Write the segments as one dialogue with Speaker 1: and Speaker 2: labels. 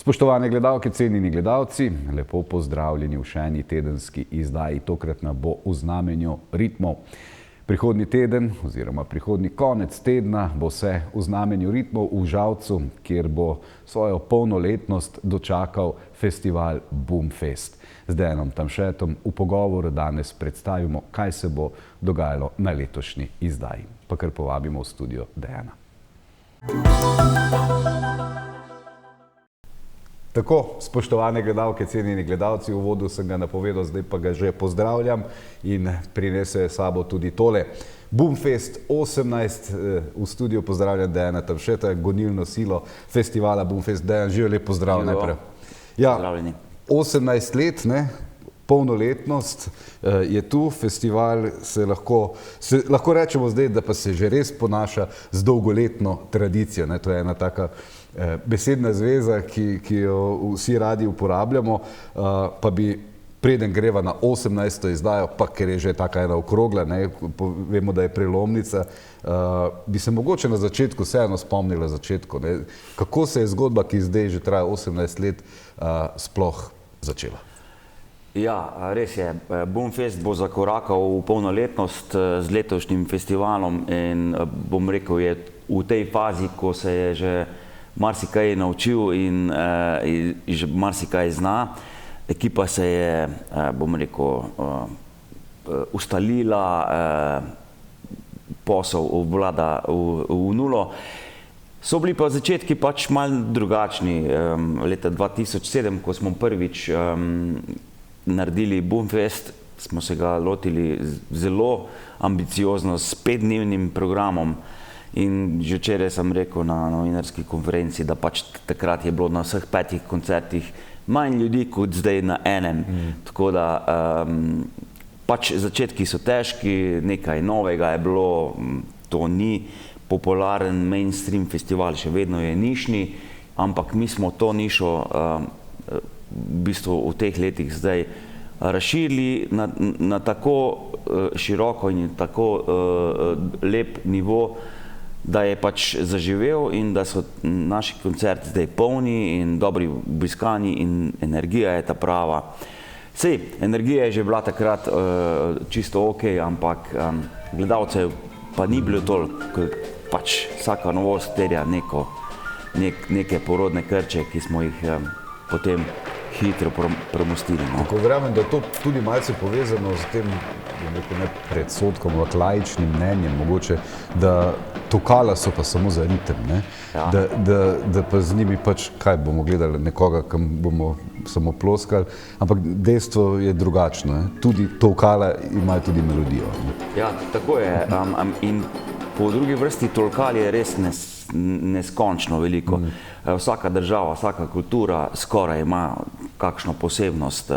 Speaker 1: Spoštovane gledalke, cenjeni gledalci, lepo pozdravljeni v še eni tedenski izdaji, tokratna bo v znamenju ritmov. Prihodnji teden oziroma prihodnji konec tedna bo vse v znamenju ritmov v Žalcu, kjer bo svojo polnoletnost dočakal festival Boomfest. Z Dejanom Tamšetom v pogovoru danes predstavimo, kaj se bo dogajalo na letošnji izdaji. Pa kar povabimo v studio Dejana. Tako, spoštovane gledalke, cenjeni gledalci, v uvodu sem ga napovedal, zdaj pa ga že pozdravljam in prinese sabo tudi tole. Boomfest 18, v studiu pozdravljam Dejana Tamšeta, gonilno silo festivala Boomfest. Dejan, živijo, lep pozdrav najprej. Ja, 18 let, ne? Polnoletnost je tu, festival lahko rečemo zdaj, da pa se že res ponaša z dolgoletno tradicijo. To je ena taka besedna zveza, ki jo vsi radi uporabljamo, pa bi preden greva na 18. izdajo, pa ker je že taka ena okrogla, vemo, da je prelomnica, bi se mogoče na začetku vseeno spomnila začetku. Kako se je zgodba, ki zdaj že traja 18 let, sploh začela?
Speaker 2: Ja, res je. Boomfest bo zakorakal v polnoletnost z letošnjim festivalom in bom rekel, je v tej fazi, ko se je že marsikaj naučil in že marsikaj zna. Ekipa se je, bom rekel, ustalila, posel vlada v nulo. So bili pa začetki pač malo drugačni. Leta 2007, ko smo prvič naredili Boomfest, smo se ga lotili zelo ambiciozno s 5-dnevnim programom in že včeraj sem rekel na novinarski konferenci, da pač takrat je bilo na vseh 5 koncertih manj ljudi kot zdaj na enem. Tako da pač začetki so težki, nekaj novega je bilo, to ni popularen mainstream festival, še vedno je nišni, ampak mi smo to nišo v bistvu v teh letih zdaj razširili na tako široko in tako lep nivo, da je pač zaživel in da so naši koncerti zdaj polni in dobri obiskani in energija je ta prava. Sej, energija je že bila takrat čisto ok, ampak gledalcev pa ni bilo toliko, pač vsaka novost terja neke porodne krče, ki smo jih potem hitro premostili.
Speaker 1: Tako verjamem, da je to tudi malce povezano z tem, ne predsodkom, ampak laičnim mnenjem, mogoče, da tokala so pa samo za ritem, da pa z njimi pač, kaj bomo gledali, nekoga, kam bomo samo ploskali, ampak dejstvo je drugačno, tudi tokala imajo tudi melodijo.
Speaker 2: Ja, tako je. In po drugi vrsti tolkal je res neskončno veliko. Vsaka država, vsaka kultura skoraj ima kakšno posebnost.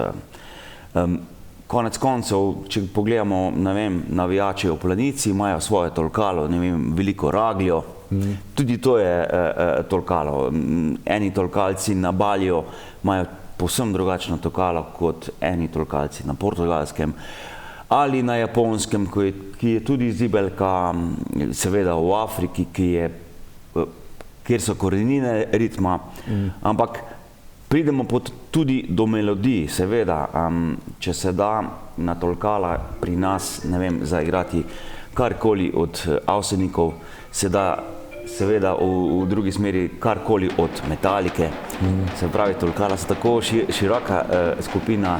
Speaker 2: Konec koncev, če pogledamo, ne vem, navijači v Planici imajo svoje tolkalo, ne vem, veliko ragljo, tudi to je tolkalo. Eni tolkalci na Baliju imajo povsem drugačno tolkalo kot eni tolkalci na Portugalskem ali na Japonskem, ki je tudi zibelka, seveda v Afriki, kjer so korenine ritma, ampak pridemo tudi do melodij, seveda, če se da na tolkala pri nas, ne vem, zaigrati karkoli od Avsenikov, se da seveda v drugi smeri karkoli od Metalike. Se pravi, tolkala so tako široka skupina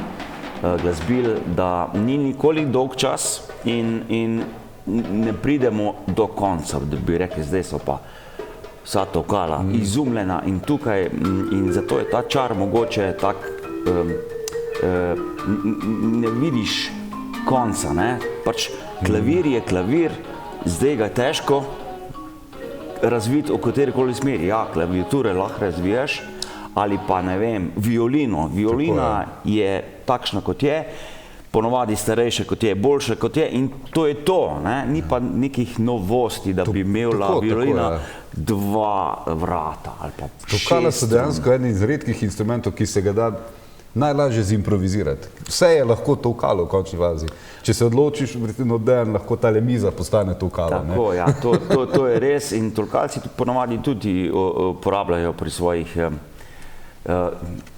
Speaker 2: glasbil, da ni nikoli dolg čas in ne pridemo do konca, da bi rekli, zdaj so pa vsa tolkala izumljena in tukaj, in zato je ta čar mogoče tak, ne vidiš konca, pač klavir je klavir, zdaj ga je težko razviti v katerikoli smeri. Ja, klaviature lahko razvijaš, ali pa, ne vem, violino. Violina je takšna, kot je, ponovadi starejša, kot je, boljša, kot je, in to je to. Ni pa nekih novosti, da bi imela violina 2 vrata ali pa 6.
Speaker 1: Tolkala so dejansko eden iz redkih instrumentov, ki se ga da najlažje zimprovizirati. Vse je lahko tolkalo v končni fazi. Če se odločiš, Dejan, lahko tale miza postane tolkalo.
Speaker 2: Tako, ja, to je res in tolkalci ponovadi tudi uporabljajo pri svojih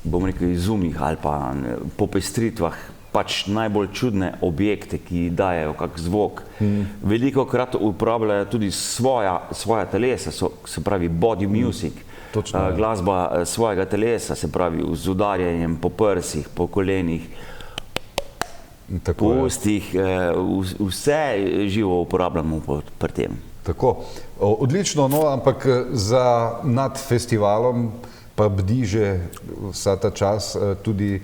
Speaker 2: bom rekel, izumih ali pa popestritvah pač najbolj čudne objekte, ki dajejo kak zvok. Veliko krat uporabljajo tudi svoja telesa, se pravi body music, glasba svojega telesa, se pravi z udarjanjem po prsih, po kolenih, po ustih, vse živo uporabljamo pri tem.
Speaker 1: Tako, odlično, no, ampak nad festivalom pa bdi že vsa ta čas tudi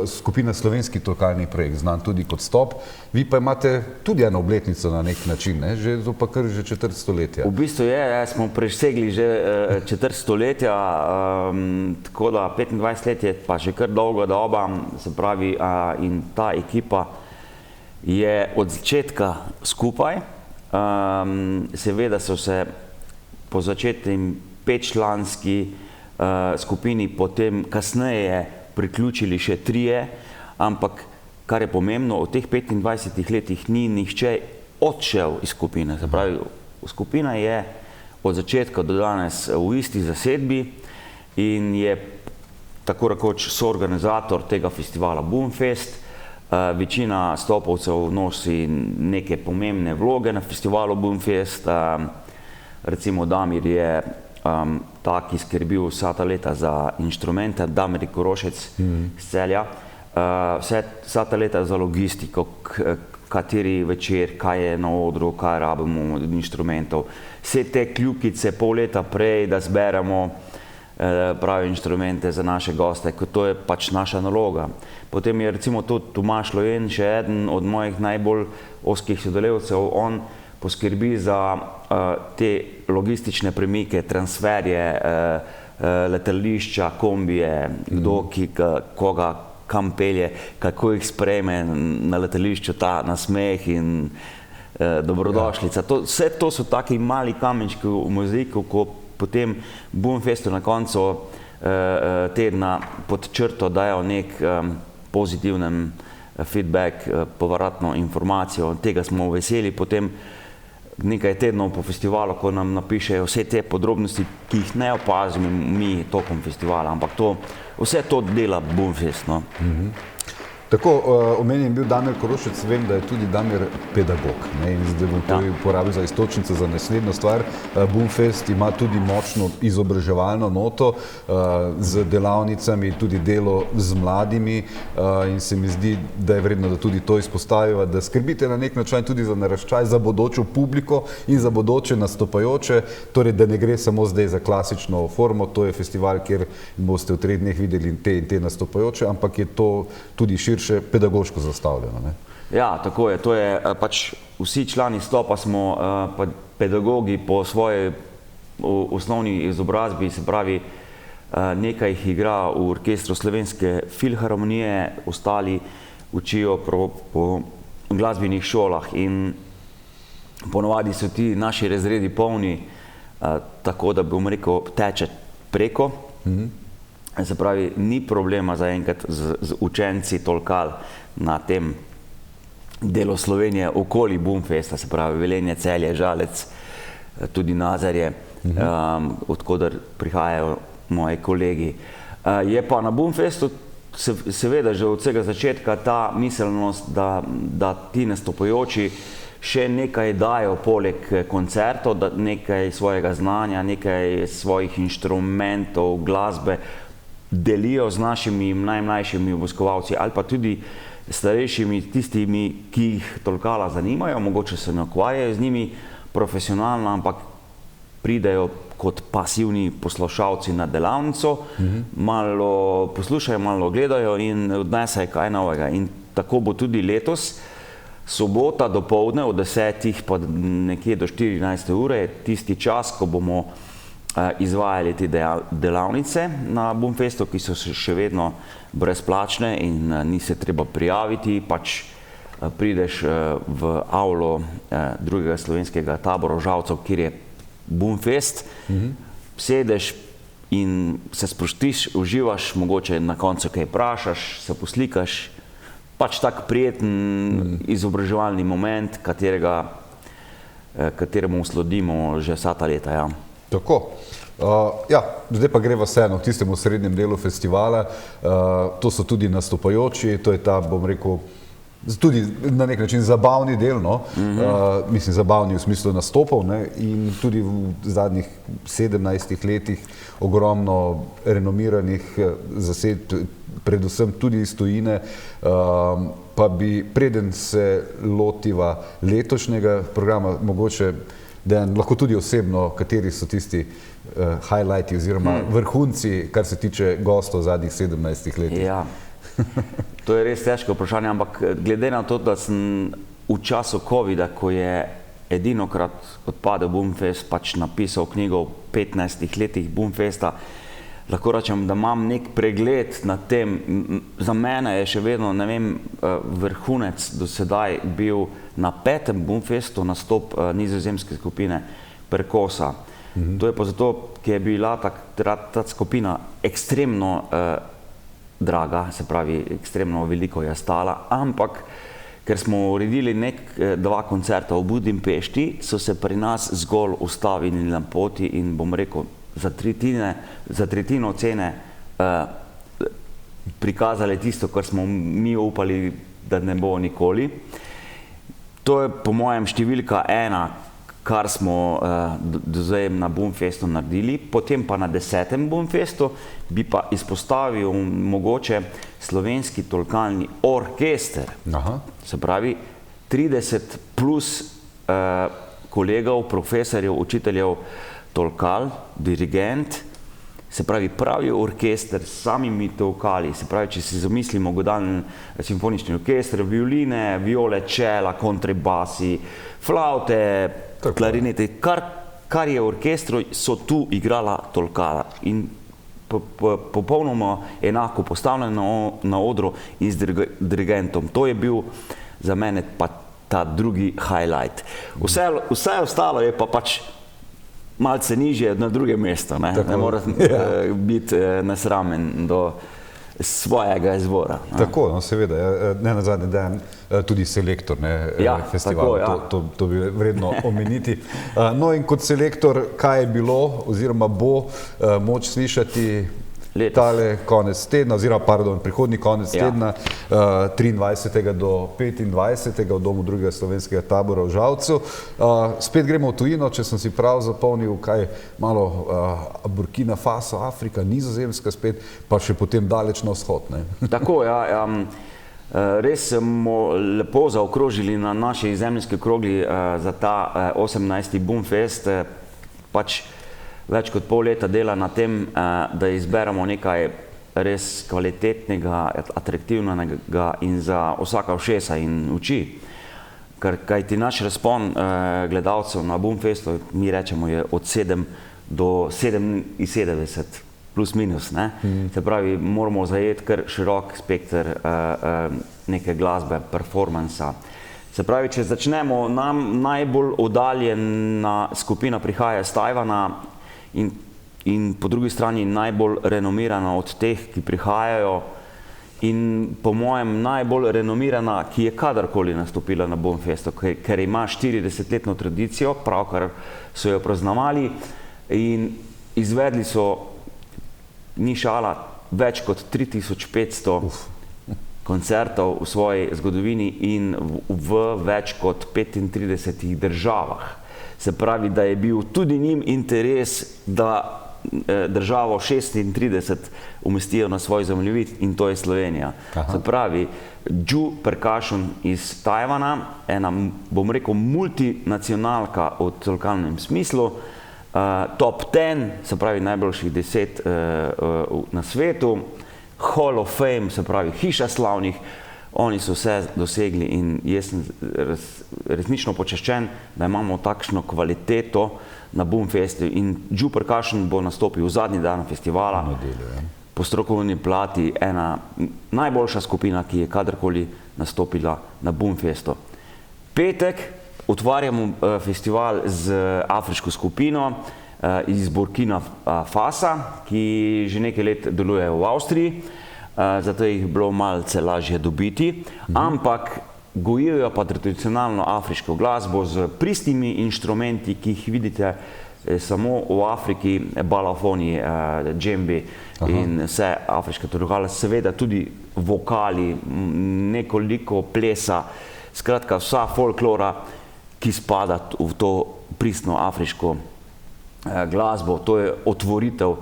Speaker 1: skupina Slovenski tolkalni projekt, znan tudi kot Stop. Vi pa imate tudi eno obletnico na nek način, ne? Že pa kar že četrt stoletja.
Speaker 2: V bistvu smo presegli že četrt stoletja, tako da 25 let je pa že kar dolga doba, se pravi, in ta ekipa je od začetka skupaj. Seveda so se po začetni 5-članski skupini potem kasneje priključili še 3, ampak kar je pomembno, v teh 25 letih ni nihče odšel iz skupine. Se pravi, skupina je od začetka do danes v isti zasedbi in je tako rekoč soorganizator tega festivala Boomfest. Večina stopovcev nosi neke pomembne vloge na festivalu Boomfest. Recimo Damir je ta, ki skrbil vsa ta leta za inštrumente, Damir Korošec iz Celja, vsa ta leta za logistiko, kateri večer, kaj je na odru, kaj rabimo od inštrumentov, vse te kljukice pol leta prej, da zberemo pravi inštrumente za naše goste, ker to je pač naša naloga. Potem je recimo tudi Tomaž Lojen, še eden od mojih najbolj ozkih sodelavcev, on poskrbi za te logistične premike, transferje, letališča, kombije, kdo koga kam pelje, kako jih sprejme na letališču, ta nasmeh in dobrodošlica. Vse to so taki mali kamenčki v mozaiku, ko potem Boomfestu na koncu tedna pod črto dajo nek pozitiven feedback, povratno informacijo. Tega smo veseli potem nekaj tednov po festivalu, ko nam napišejo vse te podrobnosti, ki jih ne opazimo mi tokom festivala, ampak vse to dela Boomfest.
Speaker 1: Tako, omenjen je bil Damir Korošec, vem, da je tudi Damir pedagog, in zdaj bom to uporabil za iztočnico za naslednjo stvar. Boomfest ima tudi močno izobraževalno noto z delavnicami, tudi delo z mladimi in se mi zdi, da je vredno, da tudi to izpostaviva, da skrbite na nek način tudi za naraščaj, za bodočo publiko in za bodoče nastopajoče, torej da ne gre samo zdaj za klasično formo, to je festival, kjer boste v 3 dneh videli te nastopajoče, ampak je to tudi širše pedagoško zastavljeno.
Speaker 2: Ja, tako je. To je pač vsi člani Stopa smo pedagogi po svoji osnovni izobrazbi, se pravi, nekaj jih igra v orkestru Slovenske filharmonije, ostali učijo po glasbenih šolah in ponovadi so ti naši razredi polni, tako da bom rekel, teče preko. Se pravi, ni problema zaenkrat z učenci tolkal na tem delu Slovenije okoli Boomfesta, se pravi Velenje, Celje, Žalec, tudi Nazarje, odkoder prihajajo moji kolegi. Je pa na Boomfestu seveda že od vsega začetka ta miselnost, da ti nastopajoči še nekaj dajo poleg koncertov, da nekaj svojega znanja, nekaj svojih inštrumentov, glasbe delijo z našimi najmlajšimi obiskovalci ali pa tudi starejšimi, tistimi, ki jih tolkala zanimajo, mogoče se ne ukvarjajo z njimi profesionalno, ampak pridejo kot pasivni poslušalci na delavnico, malo poslušajo, malo gledajo in odnesejo kaj novega. In tako bo tudi letos. Sobota dopoldne od 10 pa nekje do 14 ure je tisti čas, ko bomo izvajali te delavnice na Boomfestu, ki so še vedno brezplačne in ni se treba prijaviti, pač prideš v avlo drugega slovenskega tabora Žalcev, kjer je Boomfest, sedeš in se sprostiš, uživaš, mogoče na koncu kaj vprašaš, se poslikaš, pač tak prijeten izobraževalni moment, kateremu sledimo že vsa ta leta.
Speaker 1: Tako. Ja, zdaj pa greva vseeno k tistemu srednjem delu festivala. To so tudi nastopajoči, to je ta, bom rekel, tudi na nek način zabavni del, no? Mislim zabavni v smislu nastopov, ne? In tudi v zadnjih 17 letih ogromno renomiranih zasedb, predvsem tudi iz tujine, pa bi preden se lotiva letošnjega programa, mogoče Dejan, lahko tudi osebno, kateri so tisti highlighti oziroma vrhunci, kar se tiče gostov v zadnjih 17 letih.
Speaker 2: Ja, to je res težko vprašanje, ampak glede na to, da sem v času covida, ko je edinokrat odpadel Boomfest, pač napisal knjigo v 15 letih Boomfesta, lahko rečem, da imam nek pregled nad tem. Za mene je še vedno, ne vem, vrhunec do sedaj bil na 5. Boomfestu nastop nizozemske skupine Perkosa. To je pa zato, ker je bila ta skupina ekstremno draga, se pravi, ekstremno veliko je stala, ampak ker smo uredili dva koncerta v Budimpešti, so se pri nas zgolj ustavili na poti in bom rekel, za tretjino cene prikazali tisto, kar smo mi upali, da ne bo nikoli. To je po mojem številka 1, kar smo do zdaj na Boomfestu naredili. Potem pa na 10. Boomfestu bi pa izpostavil mogoče slovenski tolkalni orkester. Se pravi 30 plus kolegov, profesorjev, učiteljev tolkal, dirigent, se pravi pravi orkester s samimi tolkali, se pravi, če si zamislimo godalni simfonični orkester, violine, viole, čela, kontrabasi, flaute, klarinete, kar je v orkestru, so tu igrala tolkala in popolnoma enako postavljeno na odru in z dirigentom. To je bil za mene pa ta drugi highlight. Vse ostalo je pa pač malce nižje na drugem mestu, ne mora biti nesramen do svojega izvora.
Speaker 1: Tako, no seveda, ne nazadnje Dejan, tudi selektor festivala, to bi vredno omeniti. No in kot selektor, kaj je bilo oziroma bo moč slišati tale konec tedna, oziroma pardon, prihodnji konec tedna, 23. do 25. v domu drugega slovenskega tabora v Žalcu. Spet gremo v tujino, če sem si prav zapomnil, kaj malo Burkina Faso, Afrika, Nizozemska spet, pa še potem daleč na vzhod.
Speaker 2: Tako, ja. Res smo lepo zaokrožili na naši zemljski krogli za ta 18. Boomfest, pač več kot pol leta dela na tem, da izberemo nekaj res kvalitetnega, atraktivnega in za vsaka ušesa in oči. Kajti naš razpon gledalcev na Boomfestu, mi rečemo, je od 7 do 77, plus minus. Se pravi, moramo zajeti kar širok spekter neke glasbe, performansa. Se pravi, če začnemo, nam najbolj oddaljena skupina prihaja iz Tajvana, in po drugi strani najbolj renomirana od teh, ki prihajajo, in po mojem najbolj renomirana, ki je kadarkoli nastopila na Boomfestu, ker ima 40-letno tradicijo, pravkar so jo praznovali in izvedli so, ni šala, več kot 3500 koncertov v svoji zgodovini in v več kot 35 državah. Se pravi, da je bil tudi njim interes, da državo 36 umestijo na svoj zemljevid in to je Slovenija. Se pravi, Ju Percussion iz Tajvana, ena, bom rekel, multinacionalka v tolkalnem smislu, top 10, se pravi najboljših 10 na svetu, Hall of Fame, se pravi hiša slavnih, oni so vse dosegli in jaz sem resnično počaščen, da imamo takšno kvaliteto na Boomfestu in Ju Percussion bo nastopil v zadnji dan festivala. Po strokovni plati ena najboljša skupina, ki je kadarkoli nastopila na Boomfestu. Petek otvarjamo festival z afriško skupino iz Burkina Fasa, ki že nekaj let deluje v Avstriji. Zato jih bilo malce lažje dobiti, ampak gojijo pa tradicionalno afriško glasbo z pristnimi inštrumenti, ki jih vidite samo v Afriki balafoni, džembi in vse afriške trokale, seveda tudi vokali, nekoliko plesa, skratka vsa folklora, ki spada v to pristno afriško glasbo, to je otvoritev.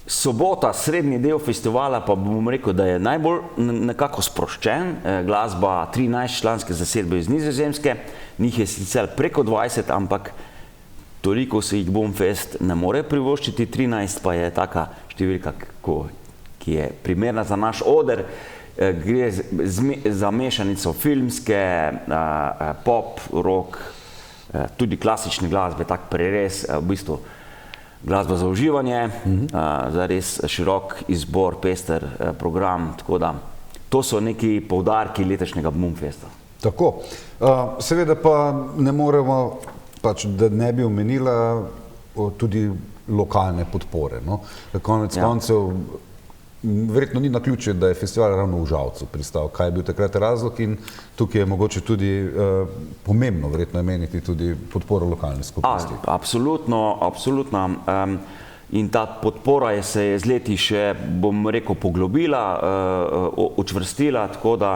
Speaker 2: Sobota, srednji del festivala, pa bom rekel, da je najbolj nekako sproščen. Glasba 13-članske zasedbe iz Nizozemske, njih je sicer preko 20, ampak toliko se jih Boomfest ne more privoščiti, 13 pa je taka številka, ki je primerna za naš oder. Gre za mešanico filmske, pop, rock, tudi klasične glasbe, tak prerez, v bistvu glasba za uživanje, za res širok izbor, pester program, tako da to so neki poudarki letošnjega Boomfesta.
Speaker 1: Tako, seveda pa ne moremo, pač, da ne bi omenila tudi lokalne podpore, no? Konec koncev, verjetno ni naključje, da je festival ravno v Žalcu pristal. Kaj je bil takrat razlog in tukaj je mogoče tudi pomembno verjetno omeniti tudi podporo lokalne skupnosti.
Speaker 2: Absolutno, absolutno. In ta podpora se je z leti še, bom rekel, poglobila, učvrstila, tako da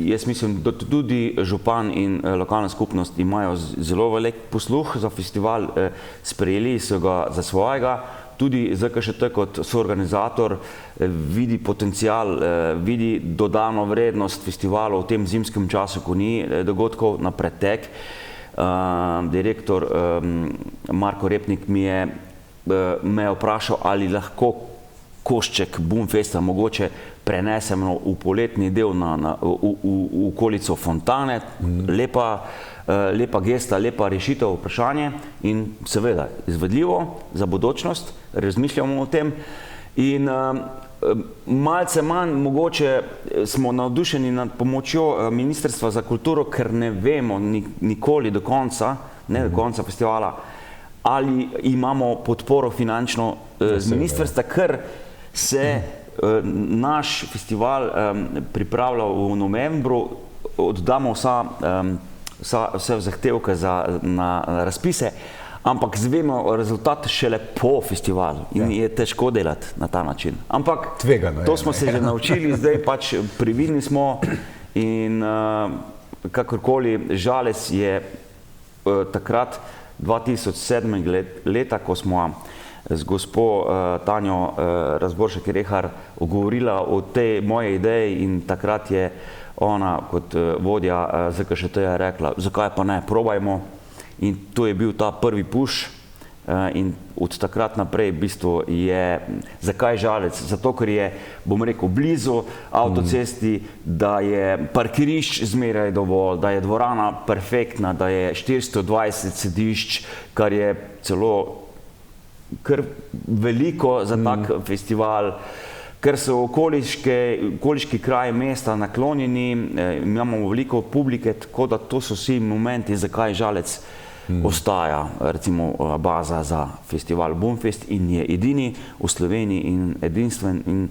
Speaker 2: jaz mislim, da tudi župan in lokalna skupnost imajo zelo velik posluh za festival, sprejeli so ga za svojega. Tudi ZKŠT kot soorganizator vidi potencial, vidi dodano vrednost festivalov v tem zimskem času, ko ni dogodkov na pretek. Direktor Marko Repnik me je vprašal, ali lahko košček Boomfesta mogoče prenesemo v poletni del v okolico Fontane. Lepa gesta, lepa rešitev, vprašanje in seveda izvedljivo za bodočnost, razmišljamo o tem in malce manj mogoče smo navdušeni nad pomočjo Ministrstva za kulturo, ker ne vemo nikoli do konca, ne do konca festivala, ali imamo podporo finančno z ministrstva, ker se naš festival pripravlja v novembru, oddamo vse zahtevke na razpise, ampak zvemo rezultat šele po festivalu in je težko delati na ta način. Ampak to smo se že naučili, zdaj pač previdni smo in kakorkoli Žalec je takrat 2007 leta, ko smo z gospo Tanjo Razboršek-Rehar govorila o tej moje ideji in takrat je ona kot vodja ZKŠT-ja rekla, zakaj pa ne, probajmo. In to je bil ta prvi push in od takrat naprej v bistvu je, zakaj Žalec? Zato, ker je, bom rekel, blizu avtocesti, da je parkirišč zmeraj dovolj, da je dvorana perfektna, da je 420 sedišč, kar je celo kar veliko za tak festival, ker so okoliški kraji mesta naklonjeni, imamo veliko publike, tako da to so vsi momenti, zakaj Žalec ostaja recimo baza za festival Boomfest in je edini v Sloveniji in edinstven in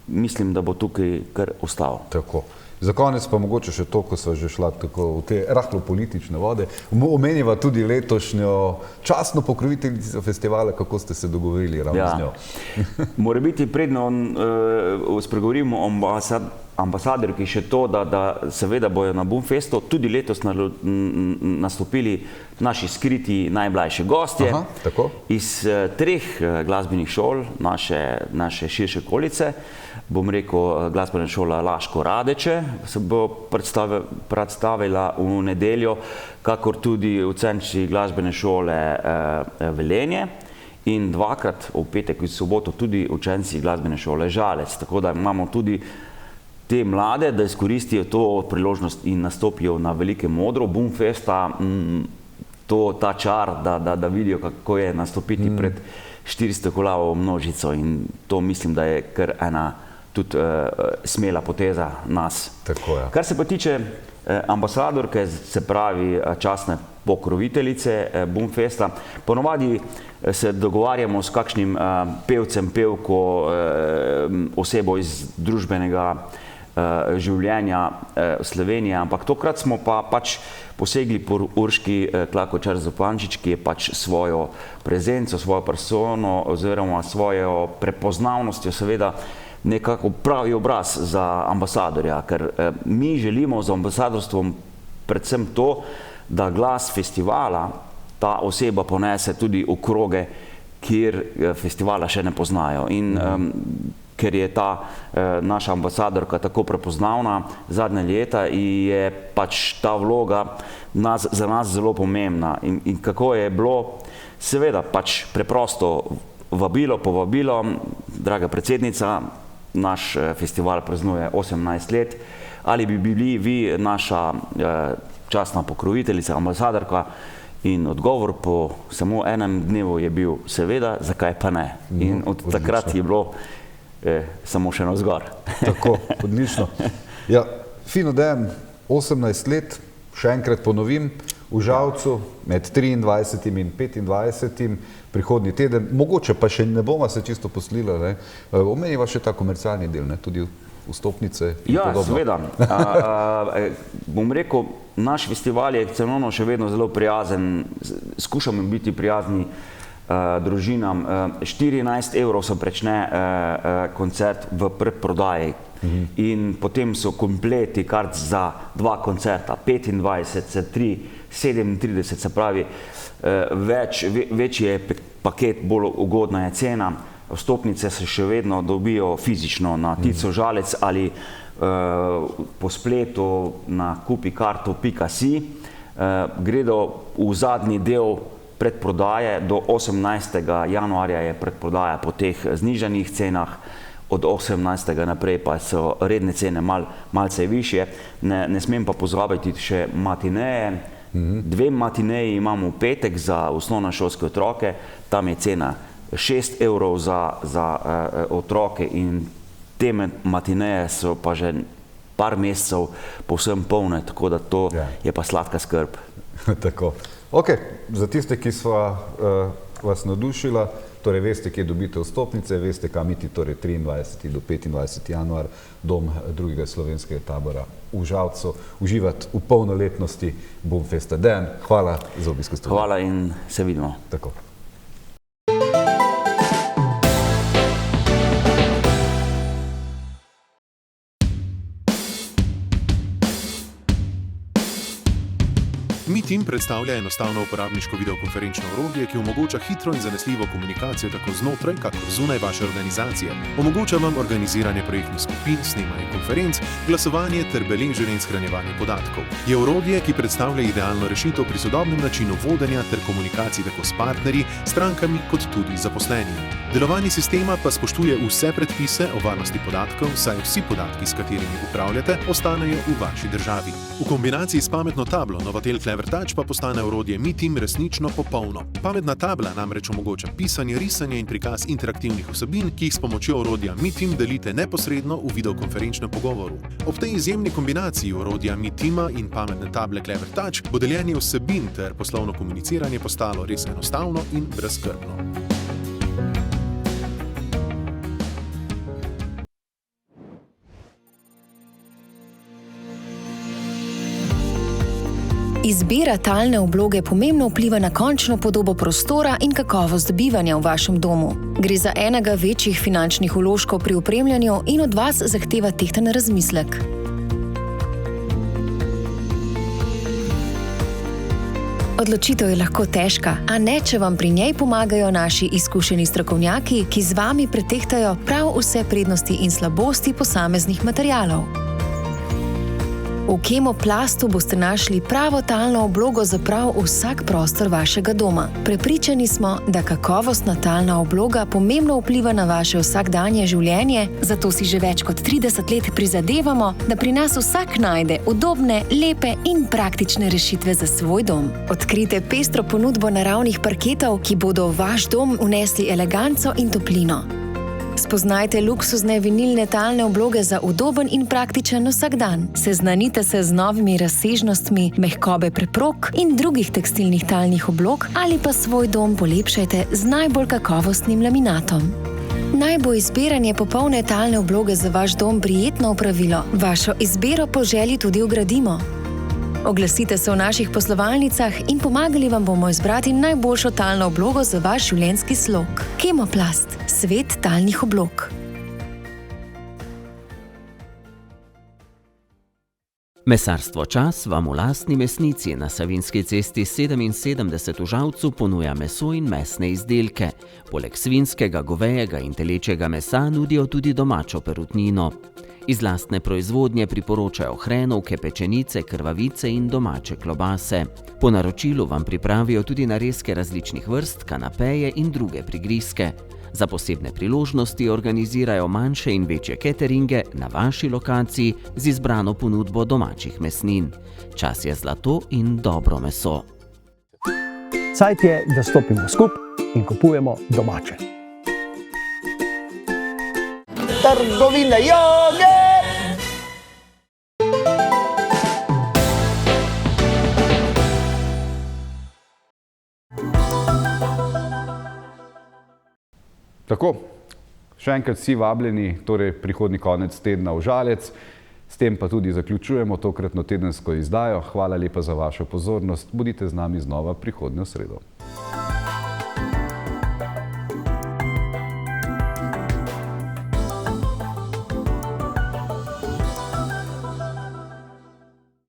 Speaker 2: mislim, da bo tukaj kar ostal.
Speaker 1: Tako. Za konec pa mogoče še to, ko so že šla tako v te rahlo politične vode, omeniva tudi letošnjo častno pokroviteljico festivala, kako ste se dogovorili ravno z njo.
Speaker 2: Mora biti predno spregovorimo o ambasadorki še to, da seveda bojo na Boomfestu tudi letos nastopili naši skriti najmlajši gostje iz 3 glasbenih šol naše širše okolice. Bom rekel, glasbena šola Laško Radeče se bo predstavila v nedeljo, kakor tudi učenci glasbene šole Velenje in dvakrat v petek in soboto tudi učenci glasbene šole Žalec. Tako da imamo tudi te mlade, da izkoristijo to priložnost in nastopijo na velikem odru Boomfesta, ta čar, da vidijo, kako je nastopiti pred 400 kolavo množico in to mislim, da je kar ena tudi smela poteza nas. Kar se pa tiče ambasadorke, se pravi častne pokroviteljice Boomfesta, ponovadi se dogovarjamo s kakšnim pevcem, pevko, osebo iz družbenega življenja Slovenije, ampak tokrat smo pa pač posegli po Urški Klakočar Zupančič, ki je pač svojo prezenco, svojo persono oziroma svojo prepoznavnostjo seveda nekako pravi obraz za ambasadorja, ker mi želimo z ambasadorstvom predvsem to, da glas festivala ta oseba ponese tudi v kroge, kjer festivala še ne poznajo. In ker je ta naša ambasadorka tako prepoznavna zadnje leta, je pač ta vloga za nas zelo pomembna. In kako je bilo, seveda pač preprosto povabilo, draga predsednica, naš festival praznuje 18 let, ali bi bili vi naša častna pokroviteljica, ambasadorka, in odgovor po samo enem dnevu je bil seveda, zakaj pa ne. In od takrat je bilo samo še navzgor.
Speaker 1: Tako, odlično. Ja, fino dan, 18 let, še enkrat ponovim, v Žalcu med 23. in 25. prihodnji teden, mogoče pa še ne bomo se čisto poslila, omeniva še ta komercialni del, tudi vstopnice in podobno.
Speaker 2: Ja, seveda. Bom rekel, naš festival je cenovno še vedno zelo prijazen, skušamo biti prijazni družinam. 14 evrov se prične koncert v predprodaji in potem so kompleti kart za 2 koncerta, 25, za 3, 37, se pravi, večji je paket, bolj ugodna je cena. Vstopnice se še vedno dobijo fizično na Tico Žalec ali po spletu na kupikarto.si. Gredo v zadnji del predprodaje, do 18. januarja je predprodaja po teh znižanih cenah, od 18. naprej pa so redne cene malce višje. Ne smem pa pozabiti še matineje. 2 matineji imamo v petek za osnovnošolske otroke, tam je cena 6 evrov za otroke in te matineje so pa že par mesecev povsem polne, tako da to je pa sladka skrb.
Speaker 1: Tako. Ok, za tiste, ki sva vas navdušila, torej veste, kje dobite vstopnice, veste, kam iti, torej 23. do 25. januar, dom drugega slovenskega tabora v Žalcu, uživati v polnoletnosti Boomfesta. Dejan, hvala za obisk v studiu.
Speaker 2: Hvala in se vidimo.
Speaker 1: Tako.
Speaker 3: Meeteam predstavlja enostavno uporabniško videokonferenčno orodje, ki omogoča hitro in zanesljivo komunikacijo tako znotraj, kakor zunaj vaše organizacije. Omogoča vam organiziranje projektnih skupin, snemanje konferenc, glasovanje ter beleženje in shranjevanje podatkov. Je orodje, ki predstavlja idealno rešitev pri sodobnem načinu vodenja ter komunikaciji tako s partnerji, strankami kot tudi zaposlenimi. Delovanje sistema pa spoštuje vse predpise o varnosti podatkov, saj vsi podatki, s katerimi upravljate, ostanejo v vaši državi. V kombinaciji s pametno tablo Novatel Clever Touch pa postane orodje Meeteam resnično popolno. Pametna tabla namreč omogoča pisanje, risanje in prikaz interaktivnih vsebin, ki jih s pomočjo orodja Meeteam delite neposredno v videokonferenčnem pogovoru. Ob tej izjemni kombinaciji orodja Meeteama in pametne table Clever Touch bo deljenje vsebin ter poslovno komuniciranje postalo res enostavno in brezskrbno.
Speaker 4: Izbira talne obloge pomembno vpliva na končno podobo prostora in kakovost bivanja v vašem domu. Gre za enega večjih finančnih vložkov pri opremljanju in od vas zahteva tehten razmislek. Odločitev je lahko težka, a ne, če vam pri njej pomagajo naši izkušeni strokovnjaki, ki z vami pretehtajo prav vse prednosti in slabosti posameznih materialov. V Kemoplastu boste našli pravo talno oblogo za prav vsak prostor vašega doma. Prepričani smo, da kakovostna talna obloga pomembno vpliva na vaše vsakdanje življenje, zato si že več kot 30 let prizadevamo, da pri nas vsak najde udobne, lepe in praktične rešitve za svoj dom. Odkrite pestro ponudbo naravnih parketov, ki bodo v vaš dom vnesli eleganco in toplino. Spoznajte luksuzne vinilne talne obloge za udoben in praktičen vsakdan. Seznanite se z novimi razsežnostmi mehkobe preprog in drugih tekstilnih talnih oblog ali pa svoj dom polepšajte z najbolj kakovostnim laminatom. Naj bo izbiranje popolne talne obloge za vaš dom prijetno opravilo. Vašo izbiro po želji tudi ugradimo. Oglasite se v naših poslovalnicah in pomagali vam bomo izbrati najboljšo talno oblogo za vaš življenjski slog. Kemoplast, svet talnih oblog.
Speaker 5: Mesarstvo Čas vam v lastni mesnici na Savinjski cesti 77 v Žalcu ponuja meso in mesne izdelke. Poleg svinjskega, govejega in telečjega mesa nudijo tudi domačo perutnino. Iz lastne proizvodnje priporočajo hrenovke, pečenice, krvavice in domače klobase. Po naročilu vam pripravijo tudi narezke različnih vrst, kanapeje in druge prigrizke. Za posebne priložnosti organizirajo manjše in večje cateringe na vaši lokaciji z izbrano ponudbo domačih mesnin. Čas je zlato in dobro meso.
Speaker 6: Cajt je, da stopimo skupaj in kupujemo domače.
Speaker 7: Trgovine Joge!
Speaker 1: Tako, še enkrat vsi vabljeni, torej prihodnji konec tedna v Žalec. S tem pa tudi zaključujemo tokratno tedensko izdajo. Hvala lepa za vašo pozornost. Bodite z nami znova prihodnjo sredo.